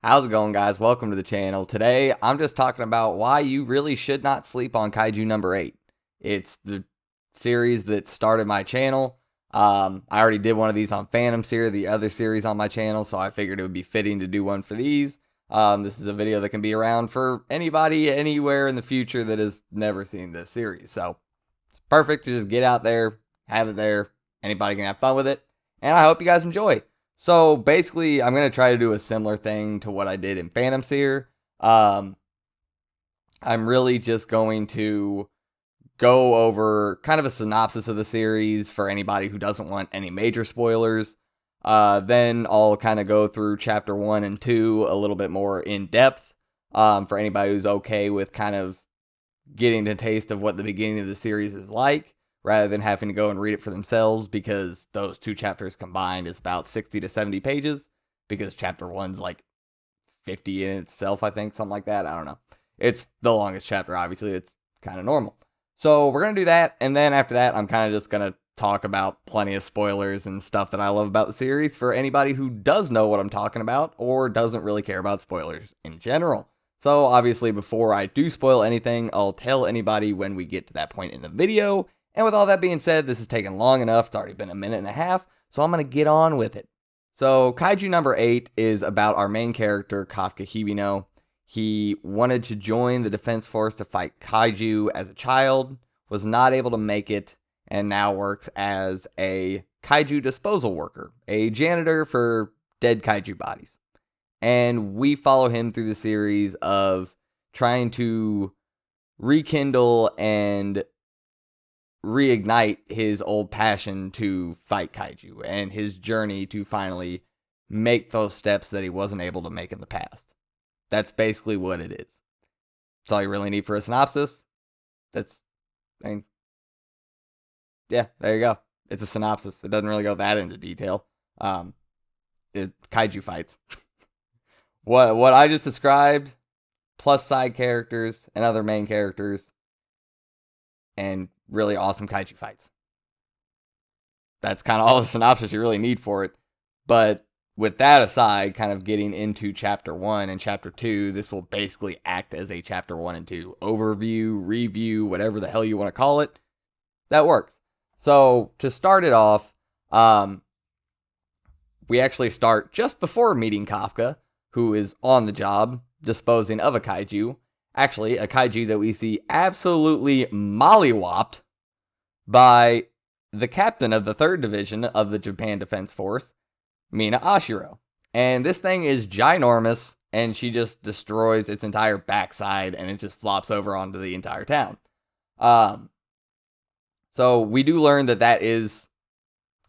How's it going, guys? Welcome to the channel. Today, I'm just talking about why you really should not sleep on Kaiju number 8. It's the series that started my channel. I already did one of these on Phantom Series, the other series on my channel, so I figured it would be fitting to do one for these. This is a video that can be around for anybody, anywhere in the future that has never seen this series. So, it's perfect to just get out there, have it there. Anybody can have fun with it. And I hope you guys enjoy. So basically, I'm going to try to do a similar thing to what I did in Phantom Seer. I'm really just going to go over kind of a synopsis of the series for anybody who doesn't want any major spoilers. Then I'll kind of go through chapter 1 and 2 a little bit more in depth for anybody who's okay with kind of getting a taste of what the beginning of the series is like, rather than having to go and read it for themselves, because those two chapters combined is about 60 to 70 pages, because chapter 1's like 50 in itself, I think, something like that. I don't know. It's the longest chapter, obviously. It's kind of normal. So we're going to do that, and then after that, I'm kind of just going to talk about plenty of spoilers and stuff that I love about the series for anybody who does know what I'm talking about or doesn't really care about spoilers in general. So obviously, before I do spoil anything, I'll tell anybody when we get to that point in the video. And with all that being said, this has taken long enough. It's already been a minute and a half, so I'm going to get on with it. So Kaiju number 8 is about our main character, Kafka Hibino. He wanted to join the Defense Force to fight Kaiju as a child, was not able to make it, and now works as a Kaiju disposal worker, a janitor for dead Kaiju bodies. And we follow him through the series of trying to rekindle and reignite his old passion to fight Kaiju and his journey to finally make those steps that he wasn't able to make in the past. That's basically what it is. That's all you really need for a synopsis. Yeah, there you go. It's a synopsis. It doesn't really go that into detail. Kaiju fights. What I just described, plus side characters and other main characters, and really awesome Kaiju fights. That's kind of all the synopsis you really need for it. But with that aside, kind of getting into chapter 1 and chapter 2, this will basically act as a chapter 1 and 2 overview, review, whatever the hell you want to call it. That works. So to start it off, we actually start just before meeting Kafka, who is on the job disposing of a Kaiju. Actually, a Kaiju that we see absolutely mollywopped by the captain of the 3rd Division of the Japan Defense Force, Mina Ashiro. And this thing is ginormous, and she just destroys its entire backside, and it just flops over onto the entire town. So we do learn that that is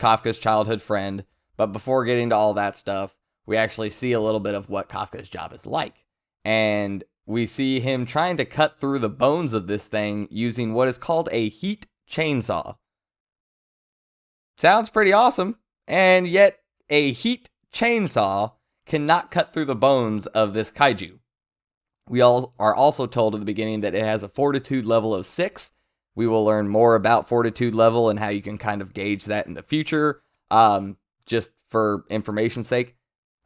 Kafka's childhood friend, but before getting to all that stuff, we actually see a little bit of what Kafka's job is like. And we see him trying to cut through the bones of this thing using what is called a heat chainsaw. Sounds pretty awesome, and yet a heat chainsaw cannot cut through the bones of this Kaiju. We all are also told at the beginning that it has a fortitude level of 6. We will learn more about fortitude level and how you can kind of gauge that in the future. Just for information's sake,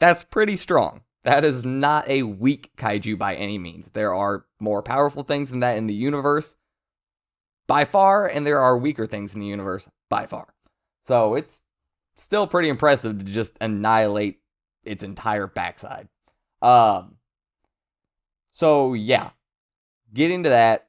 that's pretty strong. That is not a weak Kaiju by any means. There are more powerful things than that in the universe by far, and there are weaker things in the universe by far. So it's still pretty impressive to just annihilate its entire backside. So yeah, getting to that,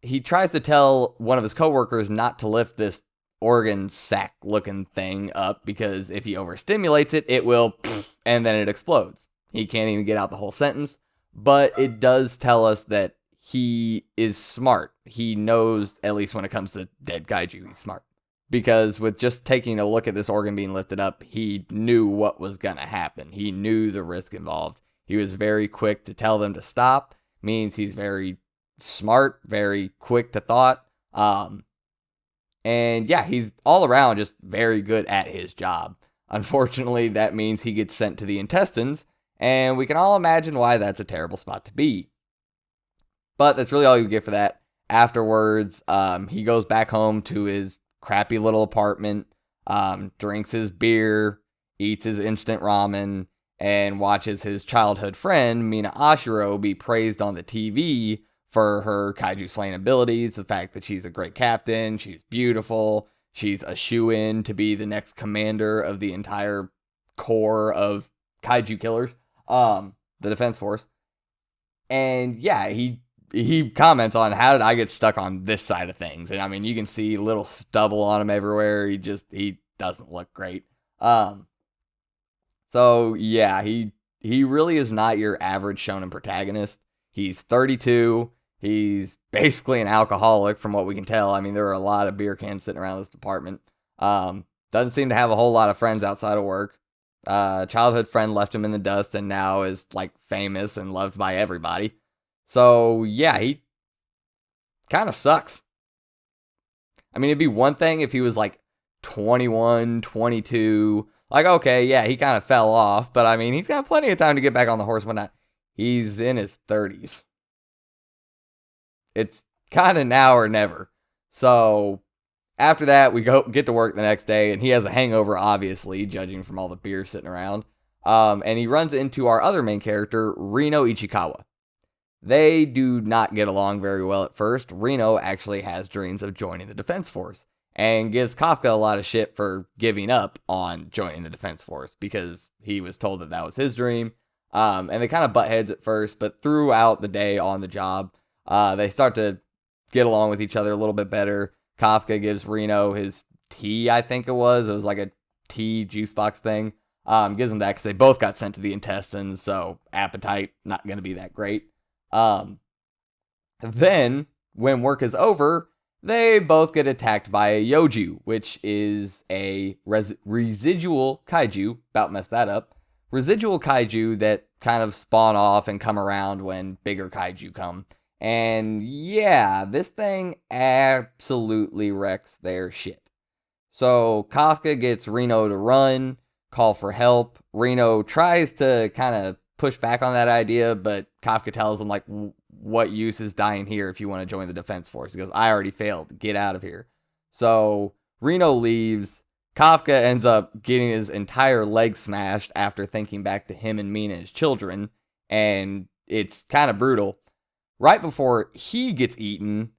he tries to tell one of his coworkers not to lift this organ sac looking thing up, because if he overstimulates it, it will and then it explodes. He can't even get out the whole sentence, but it does tell us that he is smart. He knows, at least when it comes to dead Kaiju, he's smart. Because with just taking a look at this organ being lifted up, he knew what was going to happen. He knew the risk involved. He was very quick to tell them to stop. Means he's very smart, very quick to thought. And yeah, he's all around just very good at his job. Unfortunately, that means he gets sent to the intestines, and we can all imagine why that's a terrible spot to be. But that's really all you get for that. Afterwards, he goes back home to his crappy little apartment, drinks his beer, eats his instant ramen, and watches his childhood friend, Mina Ashiro, be praised on the TV for her kaiju slaying abilities, the fact that she's a great captain, she's beautiful, she's a shoo-in to be the next commander of the entire corps of kaiju killers, the defense force. And yeah, he comments on, how did I get stuck on this side of things? And I mean, you can see little stubble on him everywhere. He doesn't look great. So yeah, he really is not your average shonen protagonist. He's 32. He's basically an alcoholic from what we can tell. I mean, there are a lot of beer cans sitting around this department. Doesn't seem to have a whole lot of friends outside of work. Childhood friend left him in the dust and now is like famous and loved by everybody. So yeah, he kind of sucks. I mean, it'd be one thing if he was like 21, 22. Like, okay, yeah, he kind of fell off, but I mean, he's got plenty of time to get back on the horse when not. He's in his 30s. It's kind of now or never. So after that, we get to work the next day, and he has a hangover, obviously, judging from all the beer sitting around. And he runs into our other main character, Rino Ichikawa. They do not get along very well at first. Rino actually has dreams of joining the Defense Force and gives Kafka a lot of shit for giving up on joining the Defense Force because he was told that was his dream. And they kind of butt heads at first, but throughout the day on the job, they start to get along with each other a little bit better. Kafka gives Rino his tea, I think it was. It was like a tea juice box thing. Gives him that because they both got sent to the intestines, so appetite not going to be that great. Then, when work is over, they both get attacked by a Yoju, which is a residual kaiju. About messed that up. Residual kaiju that kind of spawn off and come around when bigger kaiju come. And yeah, this thing absolutely wrecks their shit. So Kafka gets Rino to run, call for help. Rino tries to kind of push back on that idea, but Kafka tells him, like, what use is dying here if you want to join the Defense Force? He goes, I already failed. Get out of here. So Rino leaves. Kafka ends up getting his entire leg smashed after thinking back to him and Mina as children, and it's kind of brutal. Right before he gets eaten,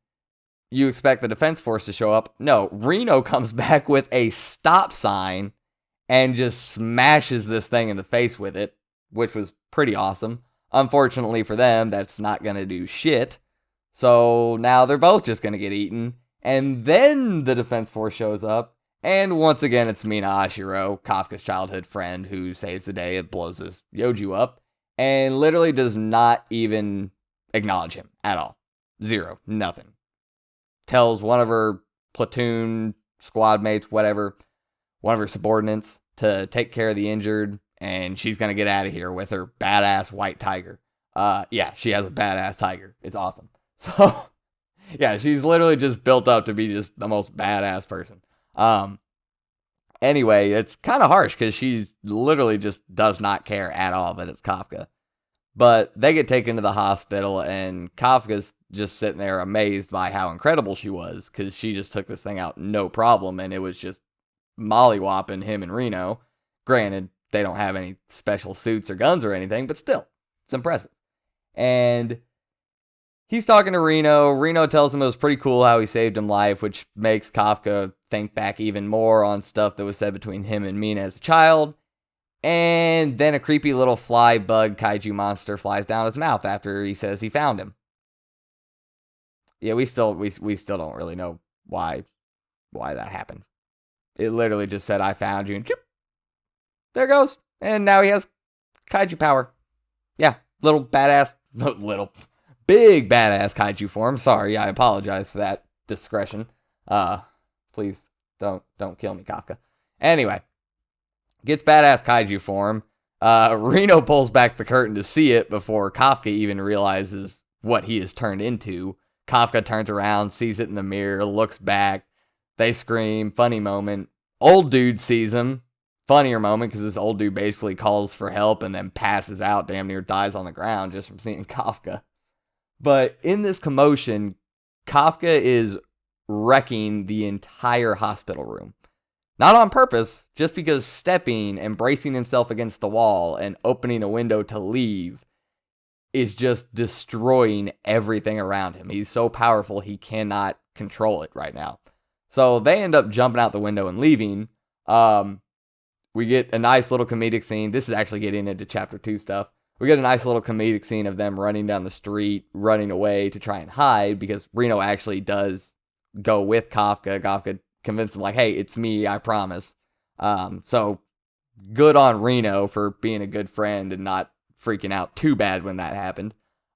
you expect the Defense Force to show up. No, Rino comes back with a stop sign and just smashes this thing in the face with it, which was pretty awesome. Unfortunately for them, that's not going to do shit. So now they're both just going to get eaten. And then the Defense Force shows up. And once again, it's Mina Ashiro, Kafka's childhood friend, who saves the day and blows this Yoju up. And literally does not even acknowledge him at all. Zero. Nothing. Tells one of her platoon, squad mates, whatever, one of her subordinates to take care of the injured. And she's going to get out of here with her badass white tiger. Yeah, she has a badass tiger. It's awesome. So, yeah, she's literally just built up to be just the most badass person. Anyway, it's kind of harsh because she literally just does not care at all that it's Kafka. But they get taken to the hospital, and Kafka's just sitting there amazed by how incredible she was because she just took this thing out no problem, and it was just mollywhopping him and Rino. Granted, they don't have any special suits or guns or anything, but still, it's impressive. And he's talking to Rino. Rino tells him it was pretty cool how he saved him life, which makes Kafka think back even more on stuff that was said between him and Mina as a child. And then a creepy little fly bug kaiju monster flies down his mouth after he says he found him. Yeah, we still don't really know why that happened. It literally just said, I found you, and there it goes. And now he has kaiju power. Yeah, big badass kaiju form. Sorry, I apologize for that discretion. Please don't kill me, Kafka. Anyway, gets badass kaiju form. Rino pulls back the curtain to see it before Kafka even realizes what he has turned into. Kafka turns around, sees it in the mirror, looks back. They scream. Funny moment. Old dude sees him. Funnier moment because this old dude basically calls for help and then passes out, damn near dies on the ground just from seeing Kafka. But in this commotion, Kafka is wrecking the entire hospital room. Not on purpose, just because stepping and bracing himself against the wall and opening a window to leave is just destroying everything around him. He's so powerful, he cannot control it right now. So they end up jumping out the window and leaving. We get a nice little comedic scene. This is actually getting into chapter 2 stuff. We get a nice little comedic scene of them running down the street, running away to try and hide, because Reno actually does go with Kafka. Kafka convinces him, like, hey, it's me, I promise. So good on Reno for being a good friend and not freaking out too bad when that happened.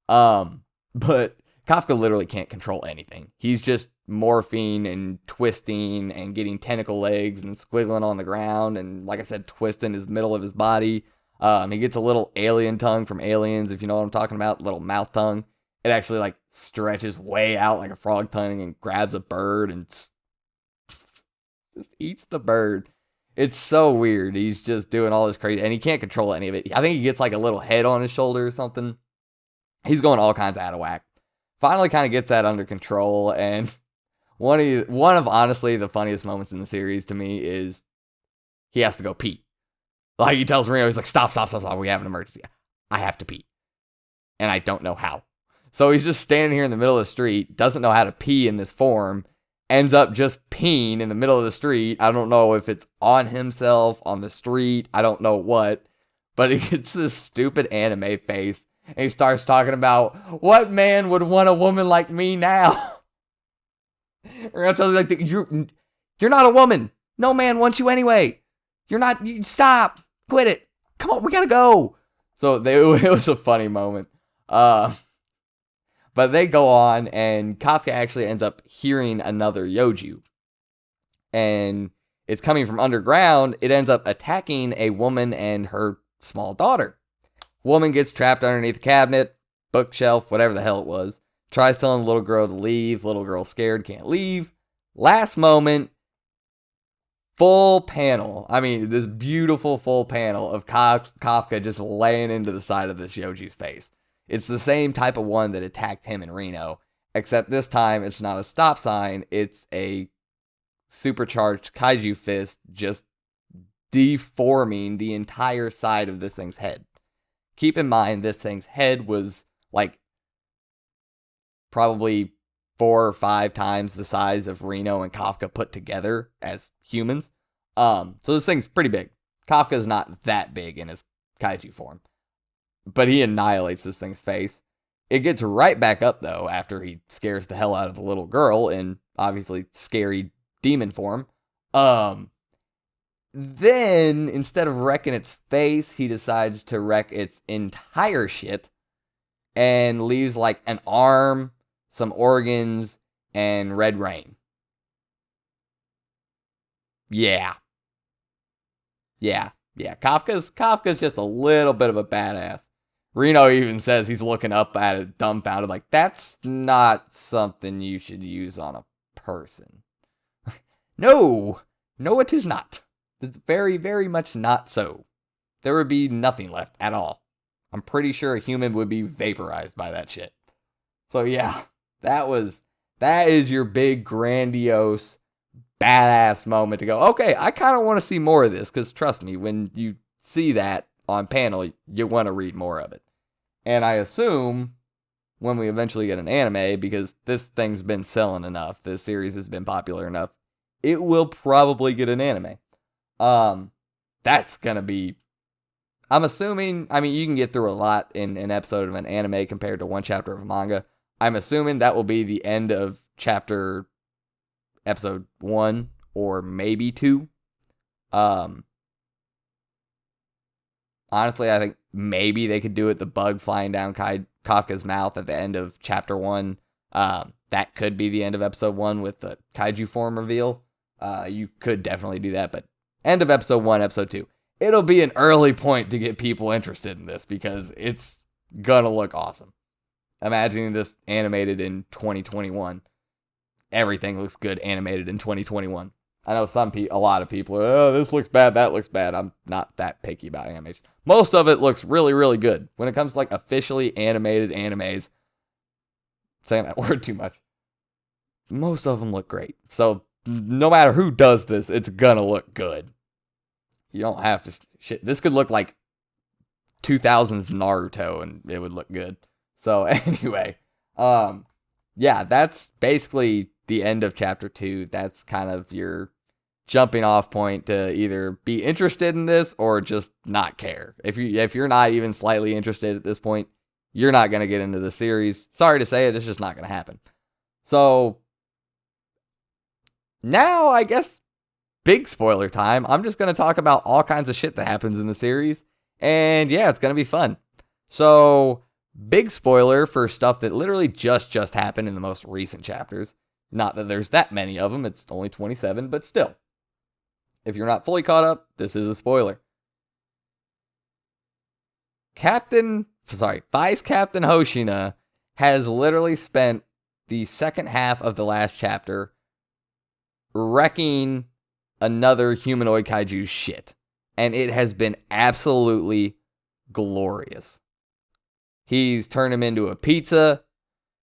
But Kafka literally can't control anything. He's just morphing and twisting and getting tentacle legs and squiggling on the ground and, like I said, twisting his middle of his body. He gets a little alien tongue from Aliens, if you know what I'm talking about, little mouth tongue. It actually like stretches way out like a frog tongue and grabs a bird and just eats the bird. It's so weird. He's just doing all this crazy, and he can't control any of it. I think he gets like a little head on his shoulder or something. He's going all kinds of out of whack. Finally kind of gets that under control, and one of honestly the funniest moments in the series to me is he has to go pee. Like, he tells Reno, he's like, stop, we have an emergency. I have to pee. And I don't know how. So he's just standing here in the middle of the street, doesn't know how to pee in this form, ends up just peeing in the middle of the street. I don't know if it's on himself, on the street, I don't know what, but he gets this stupid anime face, and he starts talking about, what man would want a woman like me now? Reno tells him, like, you're not a woman. No man wants you anyway. Stop. Quit it. Come on, we gotta go. So it was a funny moment. But they go on, and Kafka actually ends up hearing another Yoju. And it's coming from underground. It ends up attacking a woman and her small daughter. Woman gets trapped underneath a cabinet, bookshelf, whatever the hell it was. Tries telling the little girl to leave. Little girl scared, can't leave. Last moment, full panel. I mean, this beautiful full panel of Kafka just laying into the side of this Yoji's face. It's the same type of one that attacked him and Reno, except this time it's not a stop sign. It's a supercharged kaiju fist just deforming the entire side of this thing's head. Keep in mind, this thing's head was like probably 4 or 5 times the size of Reno and Kafka put together as humans. So this thing's pretty big. Kafka's not that big in his kaiju form, but he annihilates this thing's face. It gets right back up, though, after he scares the hell out of the little girl in, obviously, scary demon form. Then, instead of wrecking its face, he decides to wreck its entire shit and leaves, like, an arm, some organs, and red rain. Yeah. Kafka's just a little bit of a badass. Reno even says he's looking up at it dumbfounded, like, that's not something you should use on a person. No, it is not. It's very, very much not so. There would be nothing left at all. I'm pretty sure a human would be vaporized by that shit. So yeah, that is your big, grandiose, badass moment to go, okay, I kind of want to see more of this, because trust me, when you see that on panel, you want to read more of it. And I assume when we eventually get an anime, because this thing's been selling enough, this series has been popular enough, it will probably get an anime. That's gonna be, I'm assuming, I mean, you can get through a lot in an episode of an anime compared to one chapter of a manga. I'm assuming that will be the end of episode 1 or maybe 2. Honestly, I think maybe they could do it, the bug flying down Kafka's mouth at the end of chapter 1. That could be the end of episode 1 with the kaiju form reveal. You could definitely do that, but end of episode 1, episode 2. It'll be an early point to get people interested in this, because it's gonna look awesome. Imagining this animated in 2021. Everything looks good animated in 2021. I know a lot of people are, oh, this looks bad, that looks bad. I'm not that picky about animation. Most of it looks really, really good. When it comes to like officially animated animes, saying that word too much, most of them look great. So no matter who does this, it's gonna look good. You don't have to shit. This could look like 2000s Naruto and it would look good. So anyway, yeah, that's basically the end of chapter 2. That's kind of your jumping off point to either be interested in this or just not care. If you're not even slightly interested at this point, you're not going to get into the series. Sorry to say it, it's just not going to happen. So now I guess big spoiler time. I'm just going to talk about all kinds of shit that happens in the series. And yeah, it's going to be fun. So big spoiler for stuff that literally just happened in the most recent chapters. Not that there's that many of them. It's only 27, but still. If you're not fully caught up, this is a spoiler. Vice Captain Hoshina has literally spent the second half of the last chapter wrecking another humanoid kaiju shit. And it has been absolutely glorious. He's turned him into a pizza.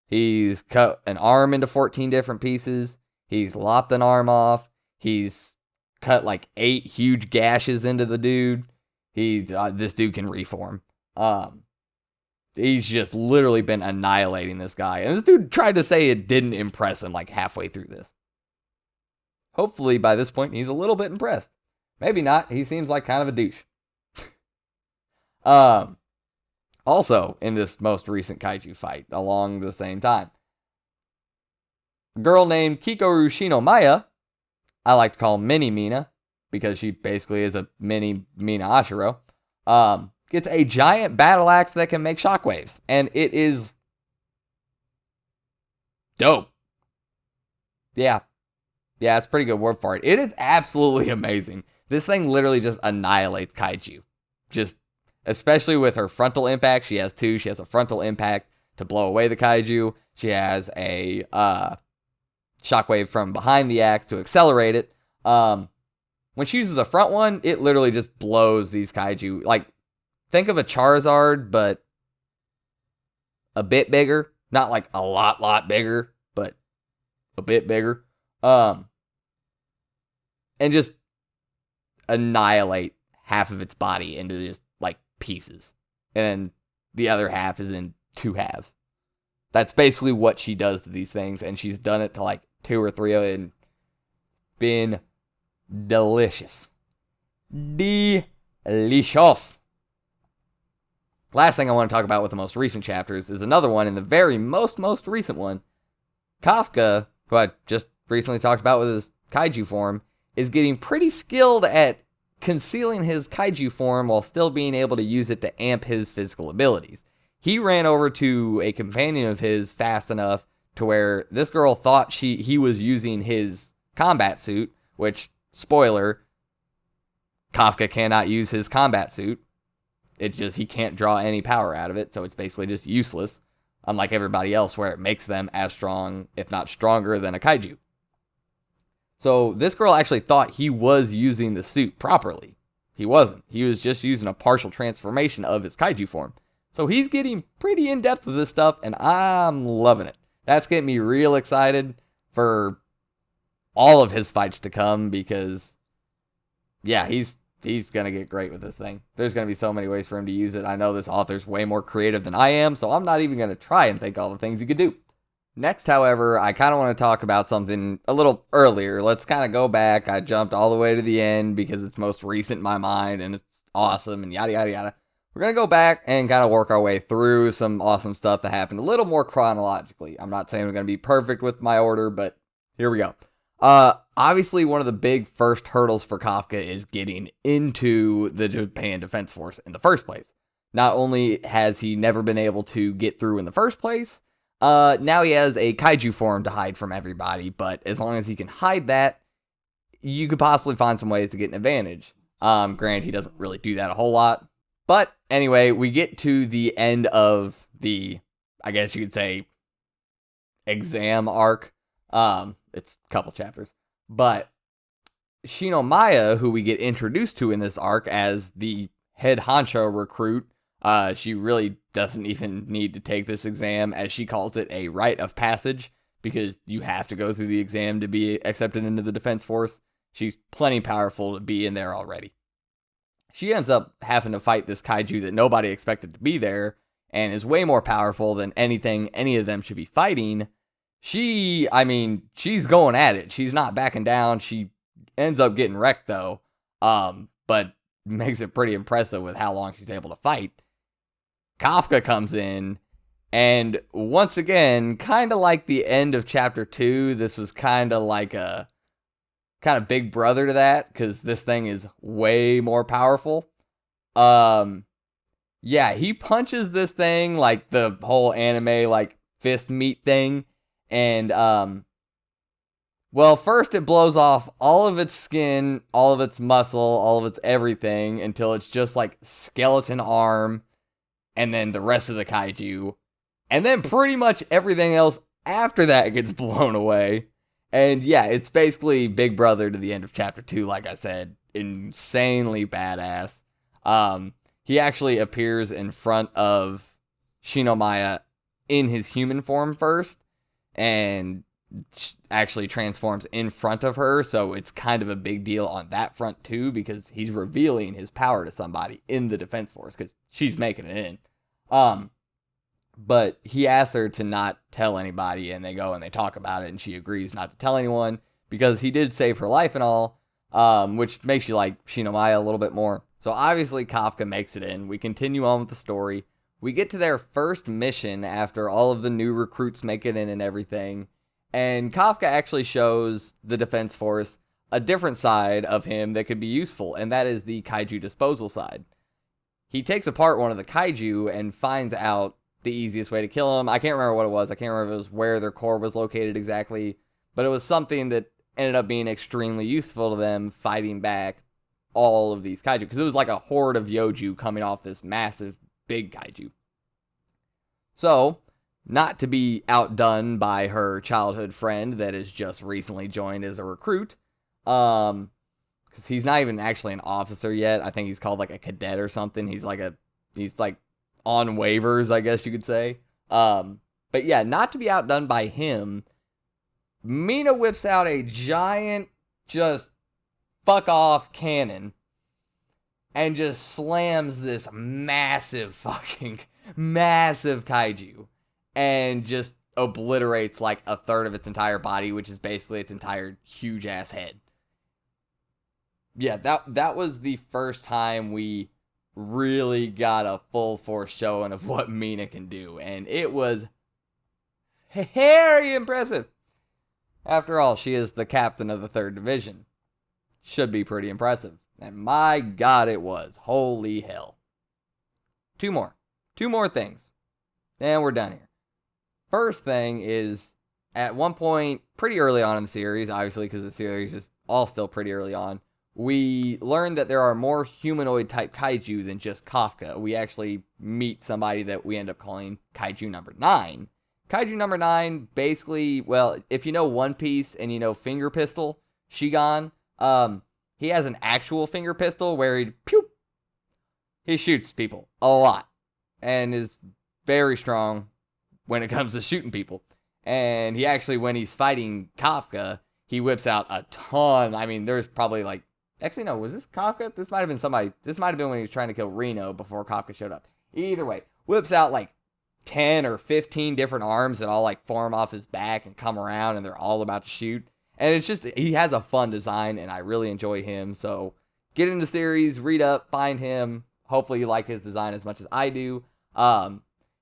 He's cut an arm into 14 different pieces. He's lopped an arm off. He's cut like 8 huge gashes into the dude. This dude can reform. He's just literally been annihilating this guy. And this dude tried to say it didn't impress him like halfway through this. Hopefully by this point he's a little bit impressed. Maybe not. He seems like kind of a douche. Also, in this most recent kaiju fight, along the same time, a girl named Kikoru Shinomaya, I like to call Mini Mina, because she basically is a mini Mina Ashiro, gets a giant battle axe that can make shockwaves. And it is dope. Yeah, it's a pretty good word for it. It is absolutely amazing. This thing literally just annihilates kaiju. Especially with her frontal impact. She has 2. She has a frontal impact to blow away the kaiju. She has a shockwave from behind the axe to accelerate it. When she uses a front one, it literally just blows these kaiju. Like, think of a Charizard, but a bit bigger. Not like a lot bigger, but a bit bigger. And just annihilate half of its body into just like pieces, and the other half is in 2 halves. That's basically what she does to these things, and she's done it to like 2 or 3 of it, and been delicious. Delicious. Last thing I want to talk about with the most recent chapters is another one in the very most recent one. Kafka, who I just recently talked about with his kaiju form, is getting pretty skilled at concealing his kaiju form while still being able to use it to amp his physical abilities. He ran over to a companion of his fast enough to where this girl thought he was using his combat suit, which, spoiler, Kafka cannot use his combat suit. He can't draw any power out of it, so it's basically just useless, unlike everybody else where it makes them as strong, if not stronger, than a kaiju. So this girl actually thought he was using the suit properly. He wasn't. He was just using a partial transformation of his kaiju form. So he's getting pretty in-depth with this stuff, and I'm loving it. That's getting me real excited for all of his fights to come, because, yeah, he's going to get great with this thing. There's going to be so many ways for him to use it. I know this author's way more creative than I am, so I'm not even going to try and think all the things he could do. Next, however, I kind of want to talk about something a little earlier. Let's kind of go back. I jumped all the way to the end because it's most recent in my mind and it's awesome and yada, yada, yada. We're going to go back and kind of work our way through some awesome stuff that happened a little more chronologically. I'm not saying I'm going to be perfect with my order, but here we go. Obviously, one of the big first hurdles for Kafka is getting into the Japan Defense Force in the first place. Not only has he never been able to get through in the first place, now he has a kaiju form to hide from everybody, but as long as he can hide that, you could possibly find some ways to get an advantage. Granted, he doesn't really do that a whole lot. But anyway, we get to the end of the, I guess you could say, exam arc. It's a couple chapters. But Shinomaya, who we get introduced to in this arc as the head honcho recruit, she really doesn't even need to take this exam, as she calls it a rite of passage, because you have to go through the exam to be accepted into the Defense Force. She's plenty powerful to be in there already. She ends up having to fight this kaiju that nobody expected to be there and is way more powerful than anything any of them should be fighting. She's going at it. She's not backing down. She ends up getting wrecked though, but makes it pretty impressive with how long she's able to fight. Kafka comes in, and once again, kind of like the end of chapter 2, this was kind of like a big brother to that, because this thing is way more powerful. Yeah, he punches this thing like the whole anime like fist meat thing, and well, first it blows off all of its skin, all of its muscle, all of its everything, until it's just like skeleton arm, and then the rest of the kaiju, and then pretty much everything else after that gets blown away. And yeah, it's basically Big Brother to the end of chapter 2, like I said. Insanely badass. He actually appears in front of Shinomiya in his human form first, and actually transforms in front of her, so it's kind of a big deal on that front too, because he's revealing his power to somebody in the Defense Force, because she's making it in. But he asks her to not tell anybody, and they go and they talk about it, and she agrees not to tell anyone, because he did save her life and all, which makes you like Shinomiya a little bit more. So obviously Kafka makes it in. We continue on with the story. We get to their first mission after all of the new recruits make it in and everything, and Kafka actually shows the Defense Force a different side of him that could be useful, and that is the kaiju disposal side. He takes apart one of the kaiju and finds out the easiest way to kill him. I can't remember what it was. I can't remember if it was where their core was located exactly, but it was something that ended up being extremely useful to them fighting back all of these kaiju, because it was like a horde of Yoju coming off this massive big kaiju. So, not to be outdone by her childhood friend that has just recently joined as a recruit, because he's not even actually an officer yet. I think he's called like a cadet or something. He's like on waivers, I guess you could say. But yeah, not to be outdone by him, Mina whips out a giant, just fuck off cannon and just slams this massive kaiju and just obliterates like a third of its entire body, which is basically its entire huge ass head. Yeah, that was the first time we really got a full force showing of what Mina can do, and it was very impressive. After all, she is the captain of the 3rd Division. Should be pretty impressive. And my god, it was. Holy hell. Two more things. And we're done here. First thing is, at one point, pretty early on in the series, obviously because the series is all still pretty early on, we learned that there are more humanoid type kaiju than just Kafka. We actually meet somebody that we end up calling Kaiju number 9. Kaiju number 9, basically, well, if you know One Piece and you know Finger Pistol, Shigan, he has an actual finger pistol where he shoots people a lot and is very strong when it comes to shooting people. And he actually, when he's fighting Kafka, he whips out a ton. I mean, there's probably like, actually, no, was this Kafka? This might have been somebody. This might have been when he was trying to kill Reno before Kafka showed up. Either way, whips out like 10 or 15 different arms that all like form off his back and come around, and they're all about to shoot. And it's just, he has a fun design, and I really enjoy him. So get into the series, read up, find him. Hopefully you like his design as much as I do.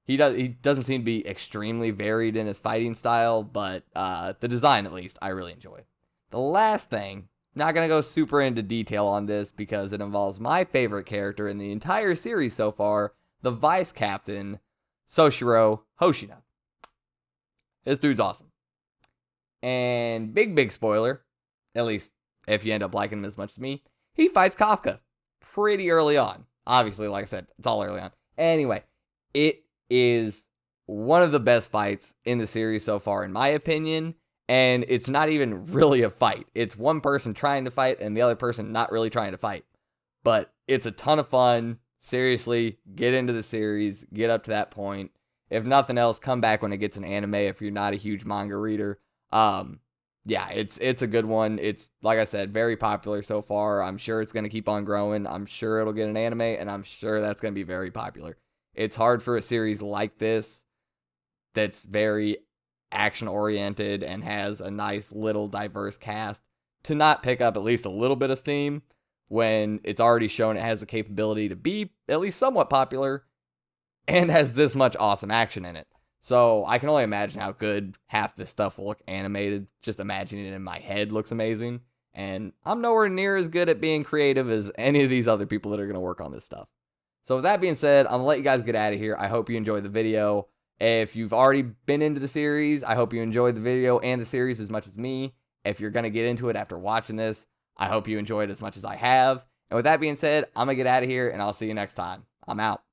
He doesn't seem to be extremely varied in his fighting style, but the design, at least, I really enjoy. The last thing, not going to go super into detail on this because it involves my favorite character in the entire series so far, the Vice Captain, Soshiro Hoshino. This dude's awesome. And big spoiler, at least if you end up liking him as much as me, he fights Kafka pretty early on. Obviously, like I said, it's all early on. Anyway, it is one of the best fights in the series so far, in my opinion. And it's not even really a fight. It's one person trying to fight and the other person not really trying to fight. But it's a ton of fun. Seriously, get into the series, get up to that point, if nothing else, come back when it gets an anime if you're not a huge manga reader. Yeah, it's a good one. It's, like I said, very popular so far. I'm sure it's going to keep on growing. I'm sure it'll get an anime, and I'm sure that's going to be very popular. It's hard for a series like this that's very action oriented and has a nice little diverse cast to not pick up at least a little bit of steam when it's already shown it has the capability to be at least somewhat popular and has this much awesome action in it. So I can only imagine how good half this stuff will look animated. Just imagining it in my head looks amazing. And I'm nowhere near as good at being creative as any of these other people that are going to work on this stuff. So with that being said, I'm going to let you guys get out of here. I hope you enjoyed the video. If you've already been into the series, I hope you enjoyed the video and the series as much as me. If you're going to get into it after watching this, I hope you enjoyed it as much as I have. And with that being said, I'm going to get out of here, and I'll see you next time. I'm out.